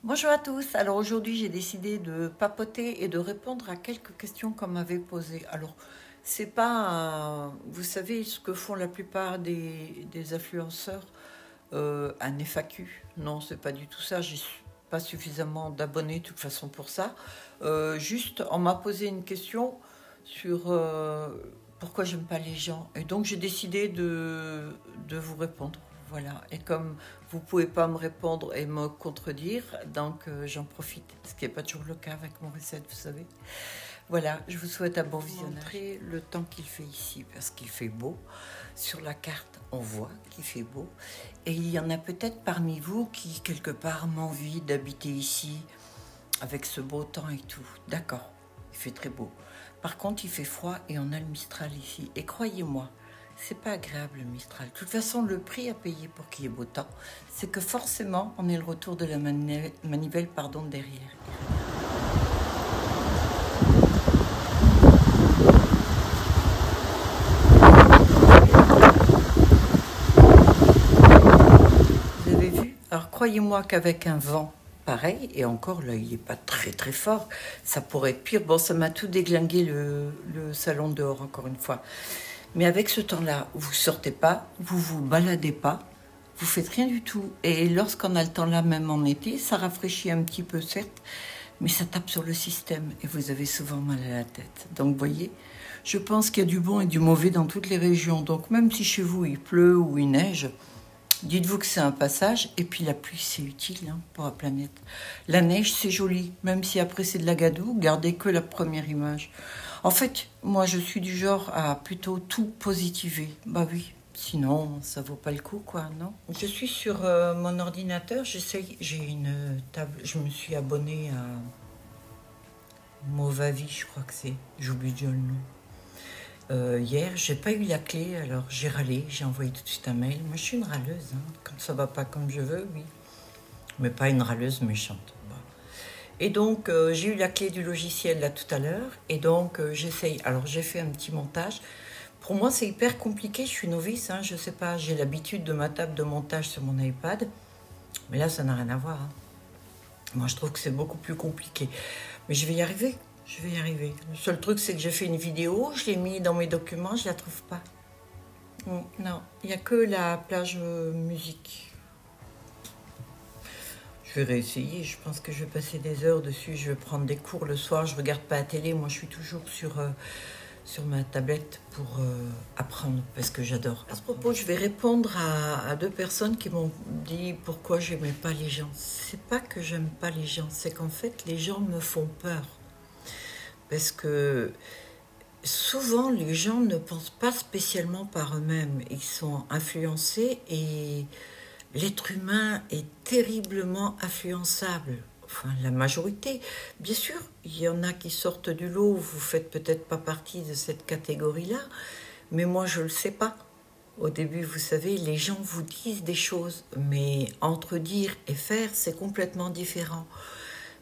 Bonjour à tous. Alors aujourd'hui, j'ai décidé de papoter et de répondre à quelques questions qu'on m'avait posées. Alors, c'est pas, vous savez, ce que font la plupart des influenceurs, un FAQ. Non, c'est pas du tout ça. J'ai pas suffisamment d'abonnés de toute façon pour ça. Juste, on m'a posé une question sur pourquoi j'aime pas les gens. Et donc, j'ai décidé de vous répondre. Voilà. Et comme vous pouvez pas me répondre et me contredire, donc j'en profite. Ce qui n'est pas toujours le cas avec mon recette, vous savez. Voilà, je vous souhaite un bon visionnage. Montrer le temps qu'il fait ici, parce qu'il fait beau. Sur la carte, on voit qu'il fait beau. Et il y en a peut-être parmi vous qui, quelque part, m'envient d'habiter ici, avec ce beau temps et tout. D'accord, il fait très beau. Par contre, il fait froid et on a le Mistral ici. Et croyez-moi, c'est pas agréable le Mistral. De toute façon, le prix à payer pour qu'il y ait beau temps, c'est que forcément, on est le retour de la manivelle derrière. Vous avez vu? Alors croyez-moi qu'avec un vent pareil, et encore là, il n'est pas très très fort, ça pourrait être pire. Bon, ça m'a tout déglingué le salon dehors, encore une fois. Mais avec ce temps-là, vous sortez pas, vous vous baladez pas, vous faites rien du tout. Et lorsqu'on a le temps là, même en été, ça rafraîchit un petit peu, certes, mais ça tape sur le système et vous avez souvent mal à la tête. Donc, vous voyez, je pense qu'il y a du bon et du mauvais dans toutes les régions. Donc, même si chez vous il pleut ou il neige, dites-vous que c'est un passage. Et puis, la pluie, c'est utile pour la planète. La neige, c'est joli, même si après c'est de la gadoue, gardez que la première image. En fait, moi, je suis du genre à plutôt tout positiver. Bah oui, sinon, ça vaut pas le coup, quoi, non? Je suis sur mon ordinateur, j'ai une table, je me suis abonnée à Movavi, je crois que c'est, j'oublie déjà le nom. Hier, j'ai pas eu la clé, alors j'ai râlé, j'ai envoyé tout de suite un mail. Moi, je suis une râleuse, quand ça va pas comme je veux, oui. Mais pas une râleuse méchante. Et donc, j'ai eu la clé du logiciel là tout à l'heure. Et donc, j'essaye. Alors, j'ai fait un petit montage. Pour moi, c'est hyper compliqué. Je suis novice, je sais pas. J'ai l'habitude de ma table de montage sur mon iPad. Mais là, ça n'a rien à voir. Moi, je trouve que c'est beaucoup plus compliqué. Mais je vais y arriver. Je vais y arriver. Le seul truc, c'est que j'ai fait une vidéo. Je l'ai mis dans mes documents. Je la trouve pas. Non, il n'y a que la plage musique. Je vais réessayer, je pense que je vais passer des heures dessus, je vais prendre des cours le soir, je regarde pas la télé, moi je suis toujours sur ma tablette pour apprendre, parce que j'adore. À ce propos, je vais répondre à deux personnes qui m'ont dit pourquoi j'aimais pas les gens. C'est pas que j'aime pas les gens, c'est qu'en fait les gens me font peur. Parce que souvent les gens ne pensent pas spécialement par eux-mêmes, ils sont influencés et l'être humain est terriblement influençable. Enfin, la majorité. Bien sûr, il y en a qui sortent du lot, vous faites peut-être pas partie de cette catégorie-là, mais moi je le sais pas. Au début, vous savez, les gens vous disent des choses, mais entre dire et faire, c'est complètement différent.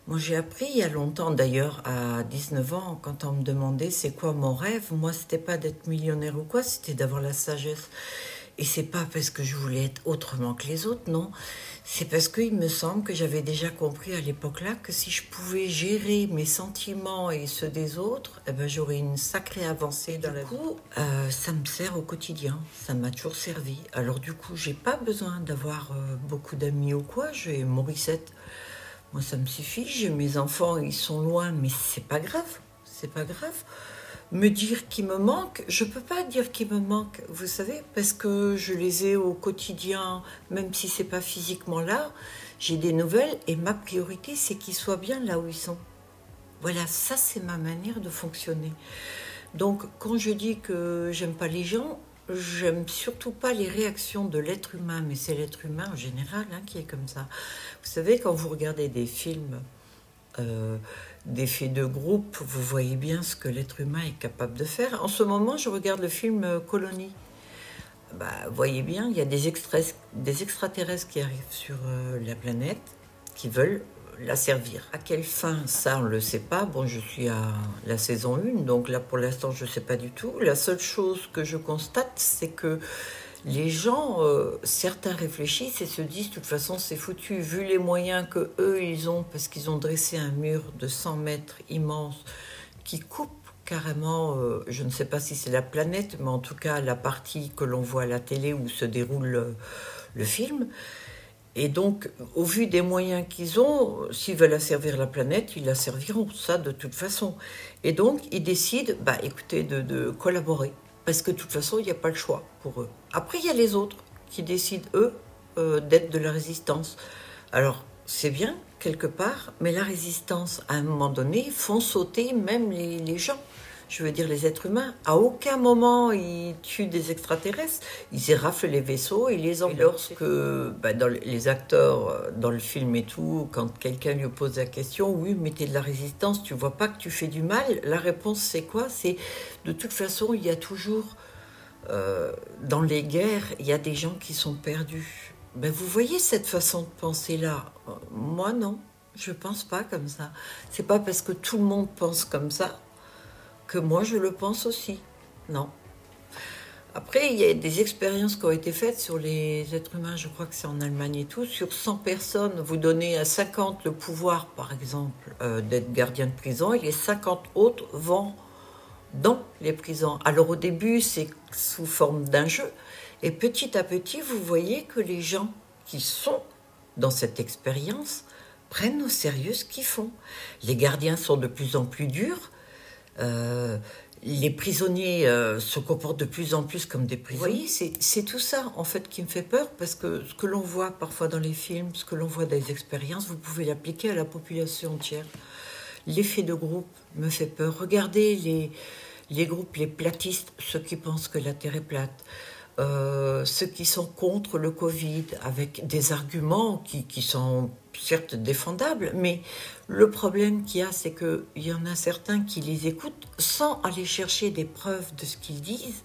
Moi, j'ai appris il y a longtemps, d'ailleurs, à 19 ans, quand on me demandait c'est quoi mon rêve, moi, c'était pas d'être millionnaire ou quoi, c'était d'avoir la sagesse. Et c'est pas parce que je voulais être autrement que les autres, non. C'est parce qu'il me semble que j'avais déjà compris à l'époque-là que si je pouvais gérer mes sentiments et ceux des autres, eh ben, j'aurais une sacrée avancée dans la vie. Du coup, ça me sert au quotidien, ça m'a toujours servi. Alors du coup, j'ai pas besoin d'avoir beaucoup d'amis ou quoi, j'ai Morissette. Moi, ça me suffit, j'ai mes enfants, ils sont loin, mais c'est pas grave, c'est pas grave. Me dire qu'il me manque, je peux pas dire qu'il me manque, vous savez, parce que je les ai au quotidien, même si c'est pas physiquement là, j'ai des nouvelles et ma priorité, c'est qu'ils soient bien là où ils sont. Voilà, ça c'est ma manière de fonctionner. Donc, quand je dis que j'aime pas les gens, j'aime surtout pas les réactions de l'être humain, mais c'est l'être humain en général qui est comme ça. Vous savez, quand vous regardez des films d'effets de groupe, vous voyez bien ce que l'être humain est capable de faire. En ce moment, je regarde le film Colonie. Bah, vous voyez bien, il y a des extraterrestres qui arrivent sur la planète, qui veulent la servir. À quelle fin, ça, on ne le sait pas. Bon, je suis à la saison 1, donc là, pour l'instant, je ne sais pas du tout. La seule chose que je constate, c'est que Les gens, certains réfléchissent et se disent, de toute façon, c'est foutu, vu les moyens que eux ils ont, parce qu'ils ont dressé un mur de 100 mètres immense qui coupe carrément, je ne sais pas si c'est la planète, mais en tout cas la partie que l'on voit à la télé où se déroule le film. Et donc, au vu des moyens qu'ils ont, s'ils veulent asservir la planète, ils la serviront, ça de toute façon. Et donc, ils décident, bah, écoutez, de collaborer. Parce que de toute façon, il n'y a pas le choix pour eux. Après, il y a les autres qui décident, eux, d'être de la résistance. Alors, c'est bien, quelque part, mais la résistance, à un moment donné, font sauter même les gens. Je veux dire, les êtres humains. À aucun moment, ils tuent des extraterrestres. Ils éraflent les vaisseaux et les enlèvent. Lorsque les acteurs, dans le film et tout, quand quelqu'un lui pose la question, oui, mais t'es de la résistance, tu vois pas que tu fais du mal, la réponse, c'est quoi? C'est, de toute façon, il y a toujours, dans les guerres, il y a des gens qui sont perdus. Ben, vous voyez cette façon de penser-là? Moi, non. Je pense pas comme ça. C'est pas parce que tout le monde pense comme ça que moi je le pense aussi. Non. Après, il y a des expériences qui ont été faites sur les êtres humains, je crois que c'est en Allemagne et tout. Sur 100 personnes, vous donnez à 50 le pouvoir, par exemple, d'être gardien de prison, et les 50 autres vont dans les prisons. Alors au début, c'est sous forme d'un jeu, et petit à petit, vous voyez que les gens qui sont dans cette expérience prennent au sérieux ce qu'ils font. Les gardiens sont de plus en plus durs. Les prisonniers se comportent de plus en plus comme des prisonniers. Vous voyez, c'est tout ça, en fait, qui me fait peur, parce que ce que l'on voit parfois dans les films, ce que l'on voit dans les expériences, vous pouvez l'appliquer à la population entière. L'effet de groupe me fait peur. Regardez les groupes, les platistes, ceux qui pensent que la Terre est plate, ceux qui sont contre le Covid, avec des arguments qui sont certes défendables, mais le problème qu'il y a, c'est qu'il y en a certains qui les écoutent sans aller chercher des preuves de ce qu'ils disent,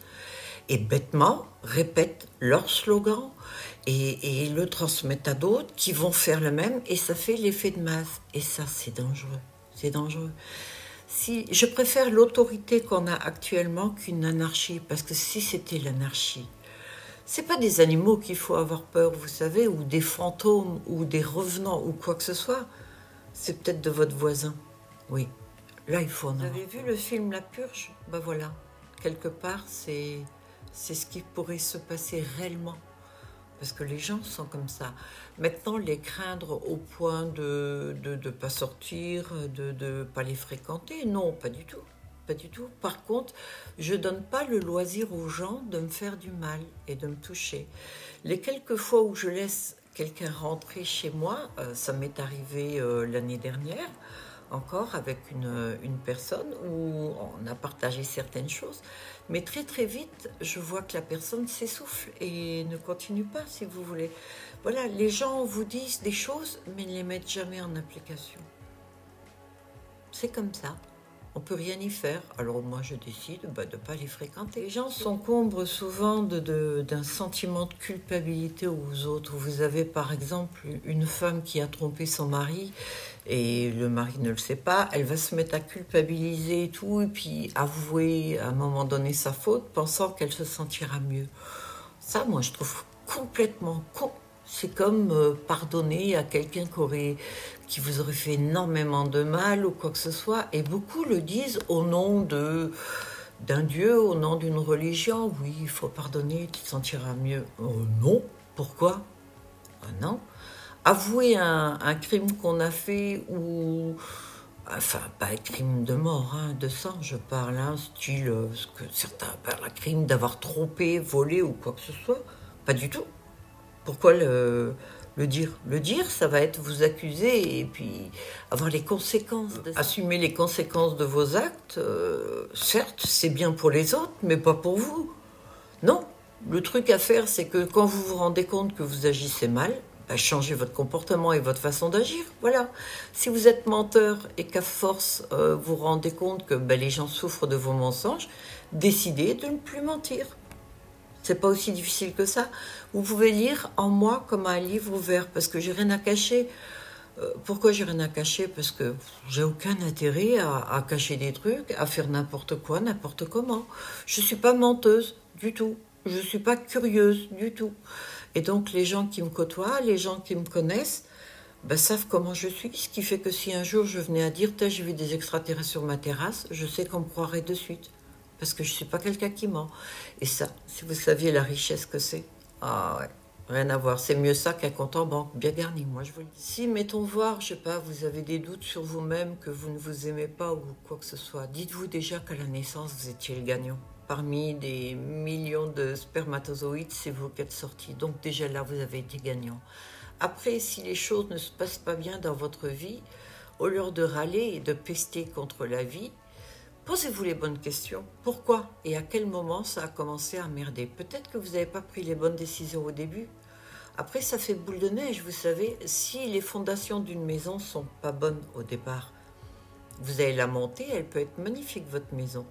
et bêtement répètent leur slogan et le transmettent à d'autres qui vont faire le même, et ça fait l'effet de masse. Et ça, c'est dangereux. C'est dangereux. Je préfère l'autorité qu'on a actuellement qu'une anarchie, parce que si c'était l'anarchie, c'est pas des animaux qu'il faut avoir peur, vous savez, ou des fantômes, ou des revenants, ou quoi que ce soit. C'est peut-être de votre voisin. Oui, là, il faut en avoir. Vous avez vu le film La Purge? Ben voilà, quelque part, c'est ce qui pourrait se passer réellement. Parce que les gens sont comme ça. Maintenant, les craindre au point de ne pas sortir, de ne pas les fréquenter, non, pas du tout. Pas du tout. Par contre, je ne donne pas le loisir aux gens de me faire du mal et de me toucher. Les quelques fois où je laisse quelqu'un rentrer chez moi, ça m'est arrivé l'année dernière, encore avec une personne où on a partagé certaines choses, mais très très vite, je vois que la personne s'essouffle et ne continue pas, si vous voulez. Voilà, les gens vous disent des choses, mais ne les mettent jamais en application. C'est comme ça. On ne peut rien y faire. Alors moi, je décide de ne pas les fréquenter. Les gens s'encombrent souvent d'un sentiment de culpabilité aux autres. Vous avez par exemple une femme qui a trompé son mari et le mari ne le sait pas. Elle va se mettre à culpabiliser et tout, et puis avouer à un moment donné sa faute, pensant qu'elle se sentira mieux. Ça, moi, je trouve complètement con. C'est comme pardonner à quelqu'un qui vous aurait fait énormément de mal ou quoi que ce soit. Et beaucoup le disent au nom d'un dieu, au nom d'une religion. Oui, il faut pardonner, tu te sentiras mieux. Non, pourquoi? Non. Avouer un crime qu'on a fait ou... Enfin, pas un crime de mort, hein, de sang, je parle, hein, style ce que certains parlent, un crime d'avoir trompé, volé ou quoi que ce soit. Pas du tout. Pourquoi le dire? Le dire, ça va être vous accuser et puis avoir les conséquences. Assumer les conséquences de vos actes, certes, c'est bien pour les autres, mais pas pour vous. Non, le truc à faire, c'est que quand vous vous rendez compte que vous agissez mal, changez votre comportement et votre façon d'agir. Voilà. Si vous êtes menteur et qu'à force, vous vous rendez compte que les gens souffrent de vos mensonges, décidez de ne plus mentir. C'est pas aussi difficile que ça. Vous pouvez lire en moi comme un livre ouvert, parce que j'ai rien à cacher. Pourquoi j'ai rien à cacher? Parce que j'ai aucun intérêt à cacher des trucs, à faire n'importe quoi, n'importe comment. Je suis pas menteuse du tout. Je ne suis pas curieuse du tout. Et donc les gens qui me côtoient, les gens qui me connaissent, ben, savent comment je suis. Ce qui fait que si un jour je venais à dire, j'ai vu des extraterrestres sur ma terrasse, je sais qu'on me croirait de suite. Parce que je ne suis pas quelqu'un qui ment. Et ça, si vous saviez la richesse que c'est, ah ouais, rien à voir. C'est mieux ça qu'un compte en banque, bien garni, moi je vous le dis. Si, mettons voir, je sais pas, vous avez des doutes sur vous-même, que vous ne vous aimez pas ou quoi que ce soit, dites-vous déjà qu'à la naissance, vous étiez le gagnant. Parmi des millions de spermatozoïdes, c'est vous qui êtes sortis. Donc déjà là, vous avez été gagnant. Après, si les choses ne se passent pas bien dans votre vie, au lieu de râler et de pester contre la vie, posez-vous les bonnes questions. Pourquoi et à quel moment ça a commencé à merder? Peut-être que vous n'avez pas pris les bonnes décisions au début. Après, ça fait boule de neige, vous savez. Si les fondations d'une maison ne sont pas bonnes au départ, vous allez la monter, elle peut être magnifique, votre maison.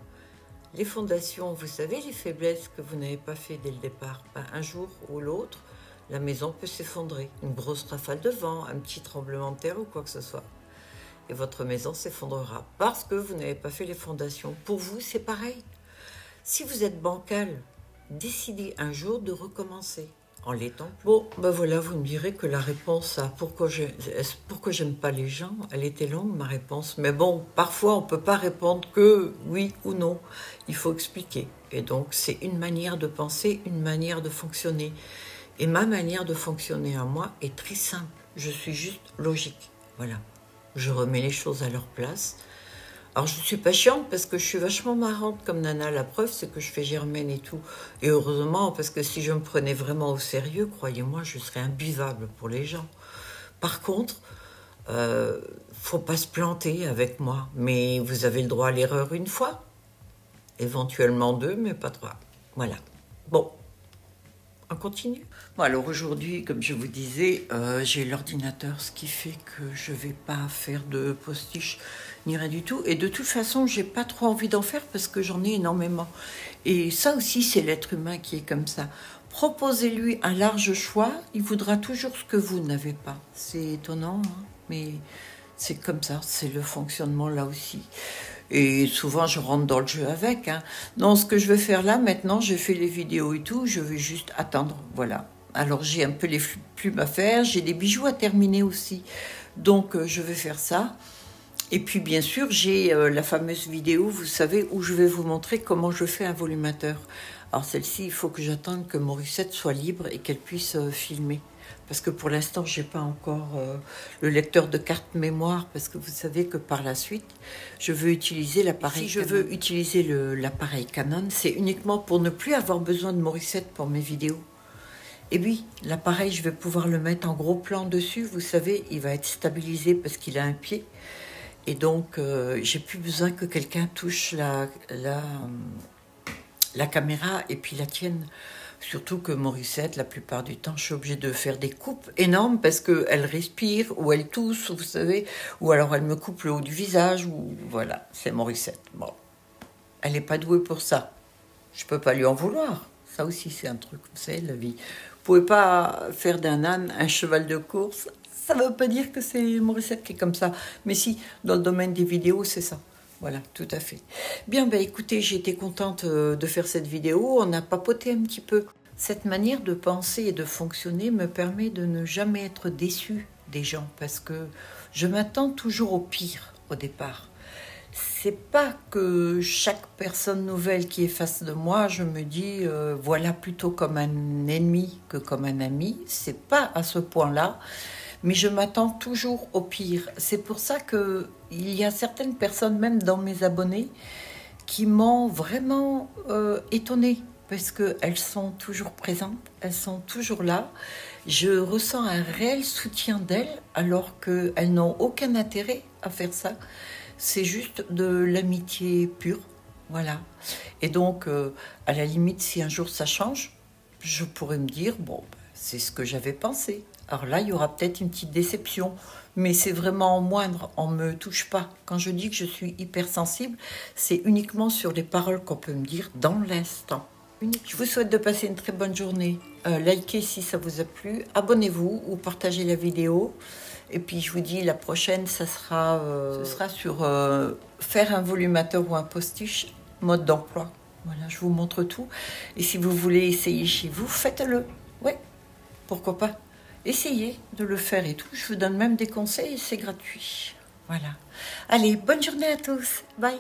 Les fondations, vous savez, les faiblesses que vous n'avez pas fait dès le départ, ben, un jour ou l'autre, la maison peut s'effondrer. Une grosse rafale de vent, un petit tremblement de terre ou quoi que ce soit. Et votre maison s'effondrera parce que vous n'avez pas fait les fondations. Pour vous, c'est pareil. Si vous êtes bancal, décidez un jour de recommencer en l'étant. Bon, ben voilà, vous me direz que la réponse à pourquoi j'aime pas les gens, elle était longue, ma réponse. Mais bon, parfois, on ne peut pas répondre que oui ou non. Il faut expliquer. Et donc, c'est une manière de penser, une manière de fonctionner. Et ma manière de fonctionner à moi est très simple. Je suis juste logique. Voilà. Je remets les choses à leur place. Alors, je ne suis pas chiante parce que je suis vachement marrante comme nana. La preuve, c'est que je fais Germaine et tout. Et heureusement, parce que si je me prenais vraiment au sérieux, croyez-moi, je serais imbuvable pour les gens. Par contre, faut pas se planter avec moi. Mais vous avez le droit à l'erreur une fois. Éventuellement deux, mais pas trois. Voilà. Bon. On continue. Bon, alors aujourd'hui, comme je vous disais, j'ai l'ordinateur, ce qui fait que je ne vais pas faire de postiche ni rien du tout. Et de toute façon, j'ai pas trop envie d'en faire parce que j'en ai énormément. Et ça aussi, c'est l'être humain qui est comme ça. Proposez-lui un large choix, il voudra toujours ce que vous n'avez pas. C'est étonnant, hein, mais c'est comme ça, c'est le fonctionnement là aussi. Et souvent, je rentre dans le jeu avec. Hein. Non, ce que je vais faire là, maintenant, j'ai fait les vidéos et tout, je vais juste attendre, voilà. Alors, j'ai un peu les plumes à faire, j'ai des bijoux à terminer aussi. Donc, je vais faire ça. Et puis, bien sûr, j'ai la fameuse vidéo, vous savez, où je vais vous montrer comment je fais un volumateur. Alors, celle-ci, il faut que j'attende que Morissette soit libre et qu'elle puisse filmer. Parce que pour l'instant, je n'ai pas encore le lecteur de carte mémoire, parce que vous savez que par la suite, je veux utiliser l'appareil Canon. Si je veux utiliser l'appareil Canon, c'est uniquement pour ne plus avoir besoin de Morissette pour mes vidéos. Et oui, l'appareil, je vais pouvoir le mettre en gros plan dessus. Vous savez, il va être stabilisé parce qu'il a un pied. Et donc, j'ai plus besoin que quelqu'un touche la caméra et puis la tienne. Surtout que Morissette, la plupart du temps, je suis obligée de faire des coupes énormes parce qu'elle respire ou elle tousse, vous savez, ou alors elle me coupe le haut du visage, ou voilà, c'est Morissette. Bon, elle n'est pas douée pour ça. Je ne peux pas lui en vouloir. Ça aussi, c'est un truc, vous savez, la vie. Vous ne pouvez pas faire d'un âne un cheval de course. Ça ne veut pas dire que c'est Morissette qui est comme ça. Mais si, dans le domaine des vidéos, c'est ça. Voilà, tout à fait. Bien, ben écoutez, j'ai été contente de faire cette vidéo. On a papoté un petit peu. Cette manière de penser et de fonctionner me permet de ne jamais être déçue des gens parce que je m'attends toujours au pire au départ. C'est pas que chaque personne nouvelle qui est face de moi, je me dis voilà plutôt comme un ennemi que comme un ami. C'est pas à ce point-là. Mais je m'attends toujours au pire. C'est pour ça qu'il y a certaines personnes, même dans mes abonnés, qui m'ont vraiment étonnée, parce qu'elles sont toujours présentes, elles sont toujours là. Je ressens un réel soutien d'elles, alors qu'elles n'ont aucun intérêt à faire ça. C'est juste de l'amitié pure, voilà. Et donc, à la limite, si un jour ça change, je pourrais me dire, bon, c'est ce que j'avais pensé. Alors là, il y aura peut-être une petite déception, mais c'est vraiment moindre, on ne me touche pas. Quand je dis que je suis hypersensible, c'est uniquement sur les paroles qu'on peut me dire dans l'instant. Je vous souhaite de passer une très bonne journée. Likez si ça vous a plu, abonnez-vous ou partagez la vidéo. Et puis je vous dis, la prochaine, ce sera sur faire un volumateur ou un postiche, mode d'emploi. Voilà, je vous montre tout. Et si vous voulez essayer chez vous, faites-le. Ouais, pourquoi pas. Essayez de le faire et tout. Je vous donne même des conseils et c'est gratuit. Voilà. Allez, bonne journée à tous. Bye.